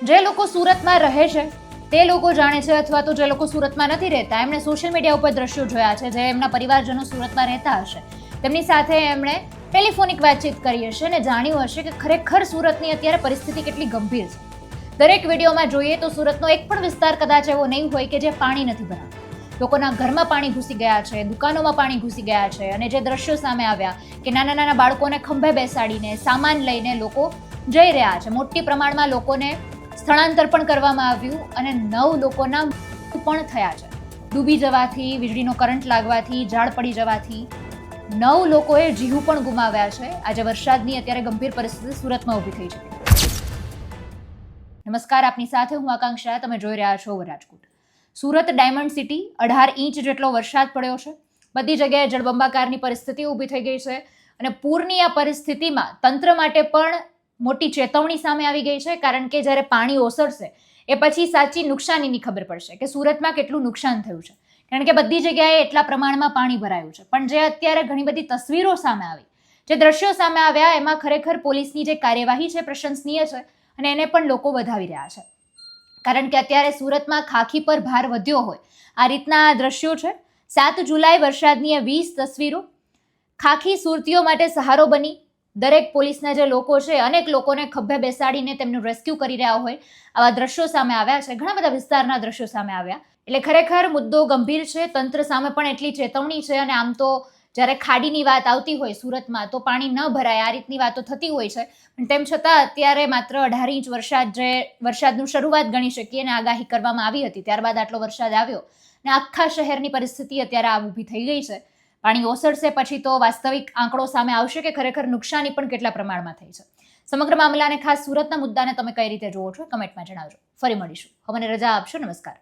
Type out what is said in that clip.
જે લોકો સુરતમાં રહે છે તે લોકો જાણે છે, અથવા તો જે લોકો સુરતમાં નથી રહેતા એમણે સોશિયલ મીડિયા ઉપર દ્રશ્યો જોયા છે. જે એમના પરિવારજનો સુરતમાં રહેતા હશે તેમની સાથે એમણે ટેલિફોનિક વાતચીત કરી હશે અને જાણ્યું હશે કે ખરેખર સુરતની અત્યારે પરિસ્થિતિ કેટલી ગંભીર છે. દરેક વિડીયોમાં જોઈએ તો સુરતનો એક પણ વિસ્તાર કદાચ એવો નહીં હોય કે જે પાણી નથી ભરાતું. લોકોના ઘરમાં પાણી ઘૂસી ગયા છે, દુકાનોમાં પાણી ઘૂસી ગયા છે. અને જે દ્રશ્યો સામે આવ્યા કે નાના નાના બાળકોને ખંભે બેસાડીને સામાન લઈને લોકો જઈ રહ્યા છે. મોટી પ્રમાણમાં લોકોને સ્થળાંતર પણ કરવામાં આવ્યું અને 9 લોકોના મૃત્યુ પણ થયા છે. ડૂબી જવાથી, વીજળીનો કરંટ લાગવાથી, ઝાડ પડી જવાથી 9 લોકોએ જીવ પણ ગુમાવ્યા છે. આજે વરસાદની અત્યારે ગંભીર પરિસ્થિતિ સુરતમાં ઊભી થઈ છે. નમસ્કાર, આપની સાથે હું આકાંક્ષા. તમે જોઈ રહ્યા છો Rajkot. Surat diamond city, 18 inch જેટલો વરસાદ પડ્યો છે. બધી જગ્યાએ જળબંબાકારની પરિસ્થિતિ ઊભી થઈ ગઈ છે અને પૂરની આ પરિસ્થિતિમાં તંત્ર માટે પણ મોટી ચેતવણી સામે આવી ગઈ છે. કારણ કે જ્યારે પાણી ઓસરશે એ પછી સાચી નુકસાનીની ખબર પડશે કે સુરતમાં કેટલું નુકસાન થયું છે. કારણ કે બધી જગ્યાએ એટલા પ્રમાણમાં પાણી ભરાયું છે. પણ જે અત્યારે ઘણી બધી તસવીરો સામે આવી, જે દ્રશ્યો સામે આવ્યા, એમાં ખરેખર પોલીસની જે કાર્યવાહી છે પ્રશંસનીય છે અને એને પણ લોકો વધાવી રહ્યા છે. કારણ કે અત્યારે સુરતમાં ખાખી પર ભાર વધ્યો હોય આ રીતના આ દ્રશ્યો છે. 7 જુલાઈ વરસાદની આ 20 તસવીરો ખાખી સુરતીઓ માટે સહારો બની. દરેક પોલીસના જે લોકો છે, અનેક લોકોને ખભે બેસાડીને તેમનું રેસ્ક્યુ કરી રહ્યા હોય આવા દ્રશ્યો સામે આવ્યા છે. ઘણા બધા વિસ્તારના દ્રશ્યો સામે આવ્યા. એટલે ખરેખર મુદ્દો ગંભીર છે. તંત્ર સામે પણ એટલી ચેતવણી છે. અને આમ તો જ્યારે ખાડીની વાત આવતી હોય સુરતમાં તો પાણી ન ભરાય આ રીતની વાતો થતી હોય છે. પણ તેમ છતાં અત્યારે માત્ર 18 ઇંચ વરસાદ, જે વરસાદનું શરૂઆત ગણી શકીએ, અને આગાહી કરવામાં આવી હતી, ત્યારબાદ આટલો વરસાદ આવ્યો અને આખા શહેરની પરિસ્થિતિ અત્યારે આ ઊભી થઈ ગઈ છે. પાણી ઓસરશે પછી તો વાસ્તવિક આંકડો સામે આવશે કે ખરેખર નુકસાની પણ કેટલા પ્રમાણમાં થઈ છે. સમગ્ર મામલાને, ખાસ સુરતના મુદ્દાને તમે કઈ રીતે જુઓ છો, કમેન્ટમાં જણાવજો. ફરી મળીશું. હવે મને રજા આપશો. નમસ્કાર.